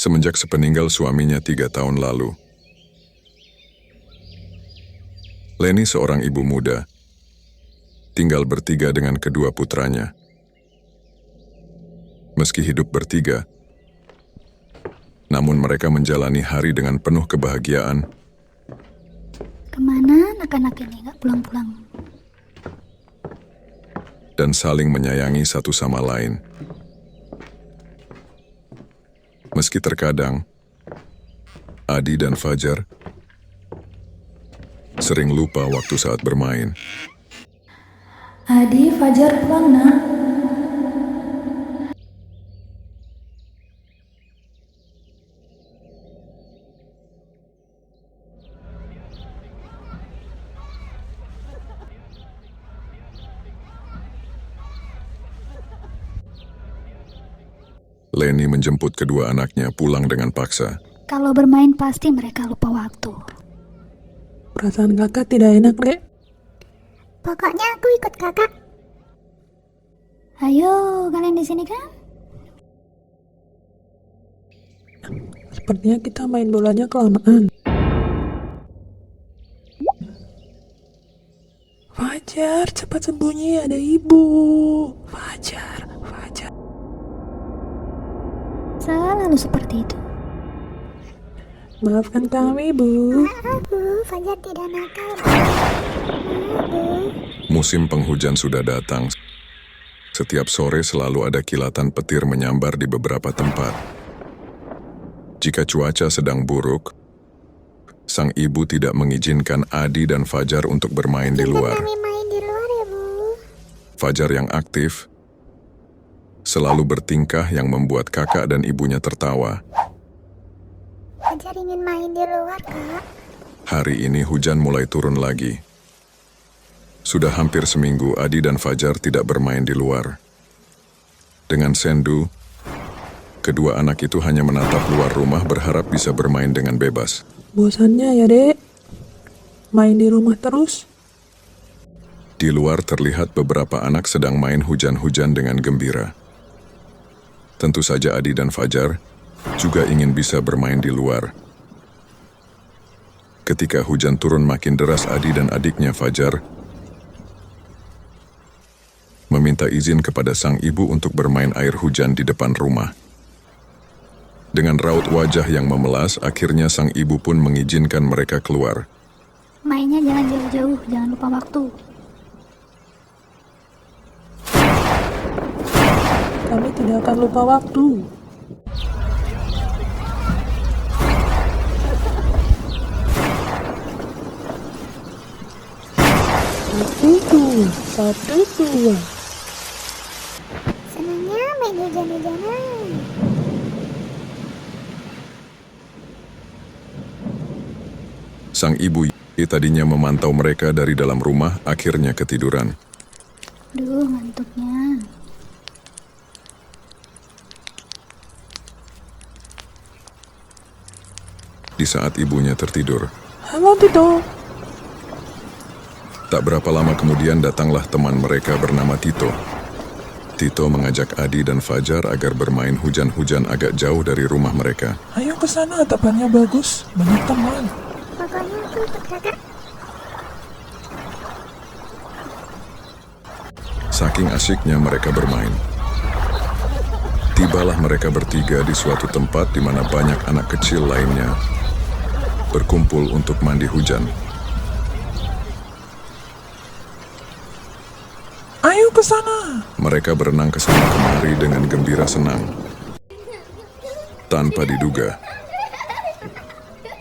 semenjak sepeninggal suaminya 3 tahun lalu. Leni seorang ibu muda, tinggal bertiga dengan kedua putranya. Meski hidup bertiga, namun mereka menjalani hari dengan penuh kebahagiaan. Kemana anak-anak ini nggak pulang-pulang? Dan saling menyayangi satu sama lain. Meski terkadang, Adi dan Fajar sering lupa waktu saat bermain. Adi, Fajar pulang nak. Leni menjemput kedua anaknya pulang dengan paksa. Kalau bermain pasti mereka lupa waktu. Perasaan kakak tidak enak, Dek. Pokoknya aku ikut kakak. Ayo, kalian di sini kan? Sepertinya kita main bolanya kelamaan. Fajar, cepat sembunyi, ada ibu. Fajar. Selalu seperti itu. Maafkan kami, Bu. Maaf, Bu. Fajar tidak nakal. Musim penghujan sudah datang. Setiap sore selalu ada kilatan petir menyambar di beberapa tempat. Jika cuaca sedang buruk, sang ibu tidak mengizinkan Adi dan Fajar untuk bermain di luar. Kami main di luar ya, Bu. Fajar yang aktif selalu bertingkah yang membuat kakak dan ibunya tertawa. Fajar ingin main di luar, Kak. Hari ini hujan mulai turun lagi. Sudah hampir seminggu Adi dan Fajar tidak bermain di luar. Dengan sendu, kedua anak itu hanya menatap luar rumah berharap bisa bermain dengan bebas. Bosannya ya, Dek. Main di rumah terus. Di luar terlihat beberapa anak sedang main hujan-hujan dengan gembira. Tentu saja Adi dan Fajar juga ingin bisa bermain di luar. Ketika hujan turun makin deras, Adi dan adiknya Fajar meminta izin kepada sang ibu untuk bermain air hujan di depan rumah. Dengan raut wajah yang memelas, akhirnya sang ibu pun mengizinkan mereka keluar. Mainnya jangan jauh-jauh, jangan lupa waktu. Kami tidak akan lupa waktu. Satu, dua. Senangnya main hujan-hujanan. Sang ibu tadinya memantau mereka dari dalam rumah, akhirnya ketiduran. Duh, ngantuknya. Di saat ibunya tertidur, Halo, Tito. tak berapa lama kemudian datanglah teman mereka bernama Tito. Tito mengajak Adi dan Fajar agar bermain hujan-hujan agak jauh dari rumah mereka. Ayo ke sana, tapannya bagus. Banyak teman. Pokoknya aku ikut kakak. Saking asyiknya mereka bermain. Tibalah mereka bertiga di suatu tempat di mana banyak anak kecil lainnya berkumpul untuk mandi hujan. Ayo ke sana. Mereka berenang ke sana kemari dengan gembira senang. Tanpa diduga,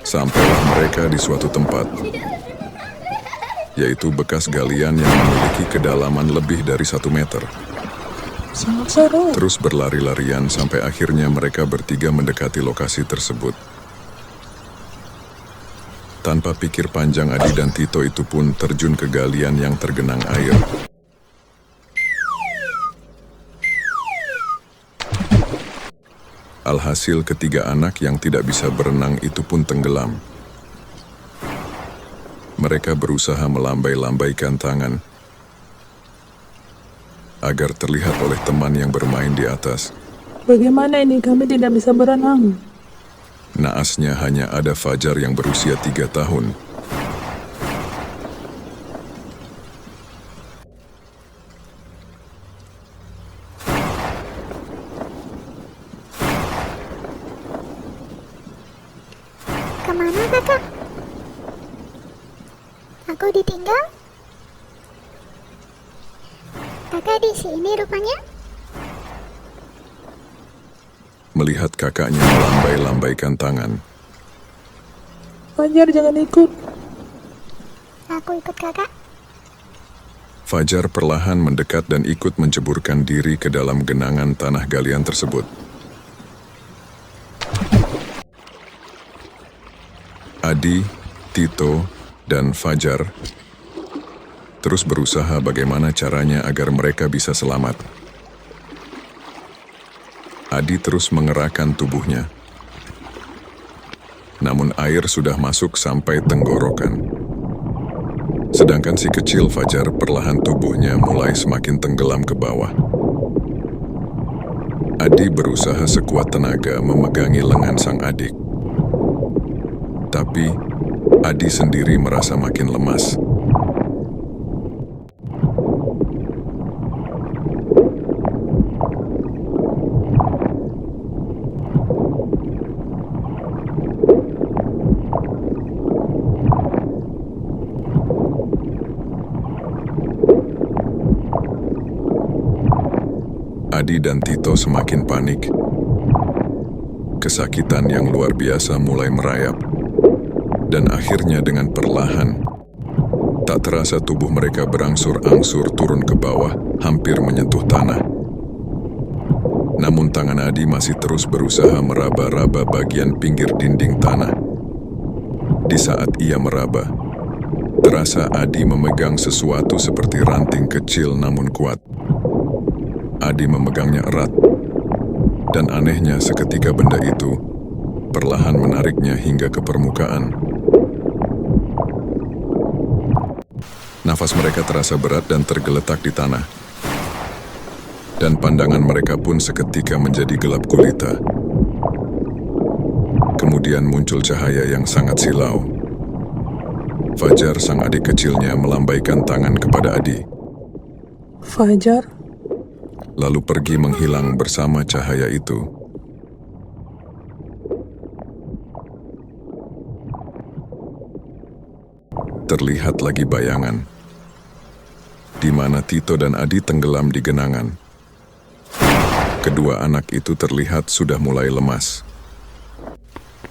sampailah mereka di suatu tempat, yaitu bekas galian yang memiliki kedalaman lebih dari 1 meter. Sangat seru. Terus berlari-larian sampai akhirnya mereka bertiga mendekati lokasi tersebut. Tanpa pikir panjang, Adi dan Tito itu pun terjun ke galian yang tergenang air. Alhasil ketiga anak yang tidak bisa berenang itu pun tenggelam. Mereka berusaha melambai-lambaikan tangan agar terlihat oleh teman yang bermain di atas. Bagaimana ini? Kami tidak bisa berenang. Naasnya hanya ada Fajar yang berusia 3 tahun. Kemana kakak? Aku ditinggal? Kakak di sini rupanya? Melihat kakaknya melambai-lambaikan tangan, Fajar jangan ikut. Aku ikut kakak. Fajar perlahan mendekat dan ikut menceburkan diri ke dalam genangan tanah galian tersebut. Adi, Tito, dan Fajar terus berusaha bagaimana caranya agar mereka bisa selamat. Adi terus mengerahkan tubuhnya. Namun air sudah masuk sampai tenggorokan. Sedangkan si kecil Fajar perlahan tubuhnya mulai semakin tenggelam ke bawah. Adi berusaha sekuat tenaga memegangi lengan sang adik. Tapi Adi sendiri merasa makin lemas. Adi dan Tito semakin panik. Kesakitan yang luar biasa mulai merayap. Dan akhirnya dengan perlahan, tak terasa tubuh mereka berangsur-angsur turun ke bawah, hampir menyentuh tanah. Namun tangan Adi masih terus berusaha meraba-raba bagian pinggir dinding tanah. Di saat ia meraba, terasa Adi memegang sesuatu seperti ranting kecil namun kuat. Adi memegangnya erat, dan anehnya seketika benda itu perlahan menariknya hingga ke permukaan. Nafas mereka terasa berat dan tergeletak di tanah. Dan pandangan mereka pun seketika menjadi gelap gulita. Kemudian muncul cahaya yang sangat silau. Fajar, sang adik kecilnya, melambaikan tangan kepada Adi, Fajar, lalu pergi menghilang bersama cahaya itu. Terlihat lagi bayangan, di mana Tito dan Adi tenggelam di genangan. Kedua anak itu terlihat sudah mulai lemas.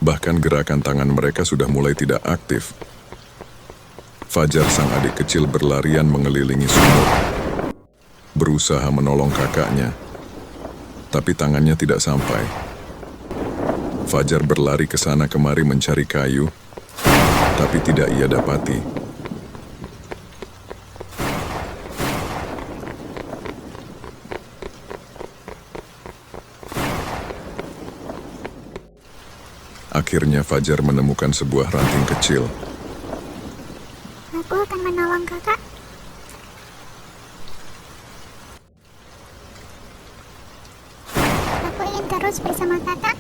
Bahkan gerakan tangan mereka sudah mulai tidak aktif. Fajar, sang adik kecil, berlarian mengelilingi sumur, berusaha menolong kakaknya, tapi tangannya tidak sampai. Fajar berlari ke sana kemari mencari kayu, tapi tidak ia dapati. Akhirnya Fajar menemukan sebuah ranting kecil. Aku akan menolong kakak. Aku ingin terus bersama kakak.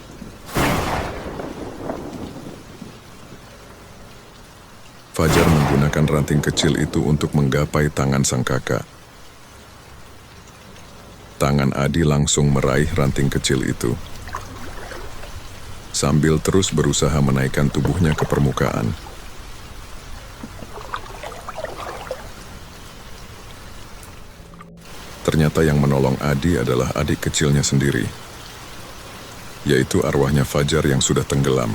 Fajar menggunakan ranting kecil itu untuk menggapai tangan sang kakak. Tangan Adi langsung meraih ranting kecil itu, sambil terus berusaha menaikkan tubuhnya ke permukaan. Ternyata yang menolong Adi adalah adik kecilnya sendiri, yaitu arwahnya Fajar yang sudah tenggelam.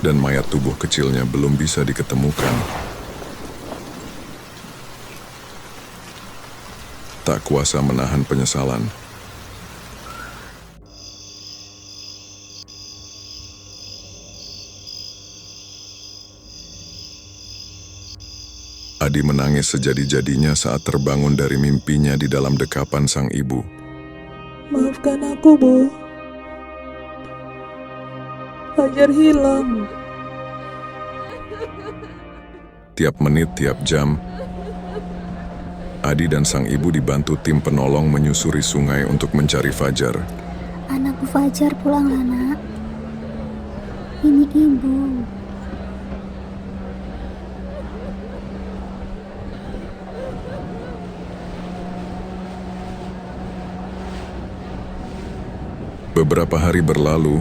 Dan mayat tubuh kecilnya belum bisa diketemukan. Tak kuasa menahan penyesalan, Adi menangis sejadi-jadinya saat terbangun dari mimpinya di dalam dekapan sang ibu. maafkan aku, Bu. Fajar hilang. Tiap menit, tiap jam, Adi dan sang ibu dibantu tim penolong menyusuri sungai untuk mencari Fajar. Anakku Fajar pulanglah, nak. Ini ibu. Beberapa hari berlalu,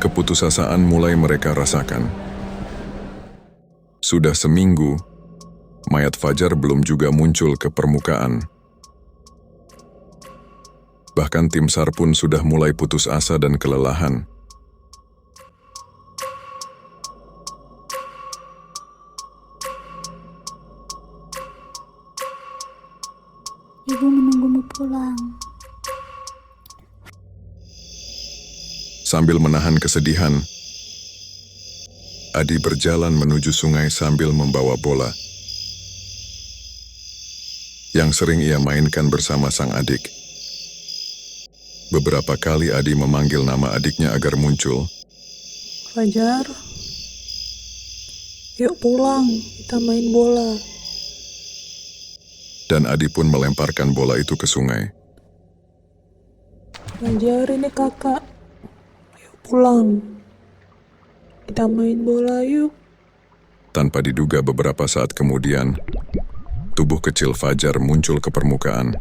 keputusasaan mulai mereka rasakan. Sudah seminggu, mayat Fajar belum juga muncul ke permukaan. Bahkan tim SAR pun sudah mulai putus asa dan kelelahan. Ibu menunggumu pulang. Sambil menahan kesedihan, Adi berjalan menuju sungai sambil membawa bola yang sering ia mainkan bersama sang adik. Beberapa kali Adi memanggil nama adiknya agar muncul. Fajar, yuk pulang, kita main bola. Dan Adi pun melemparkan bola itu ke sungai. Fajar, ini kakak. Yuk pulang, kita main bola yuk. Tanpa diduga beberapa saat kemudian, tubuh kecil Fajar muncul ke permukaan.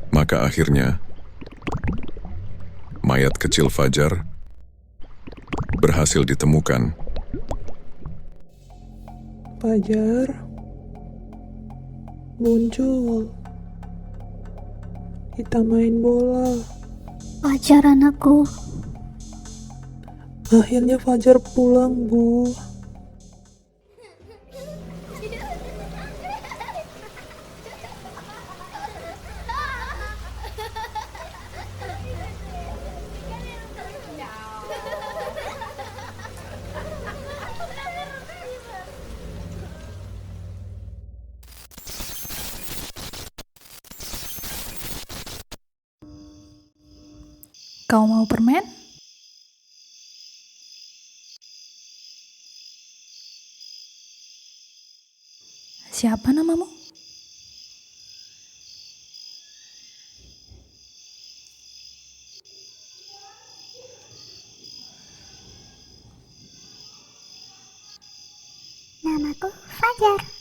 Maka akhirnya, mayat kecil Fajar berhasil ditemukan. Fajar, muncul. Kita main bola. Fajar anakku. Akhirnya Fajar pulang, Bu. Kau mau permen? Siapa namamu? Namaku Fajar.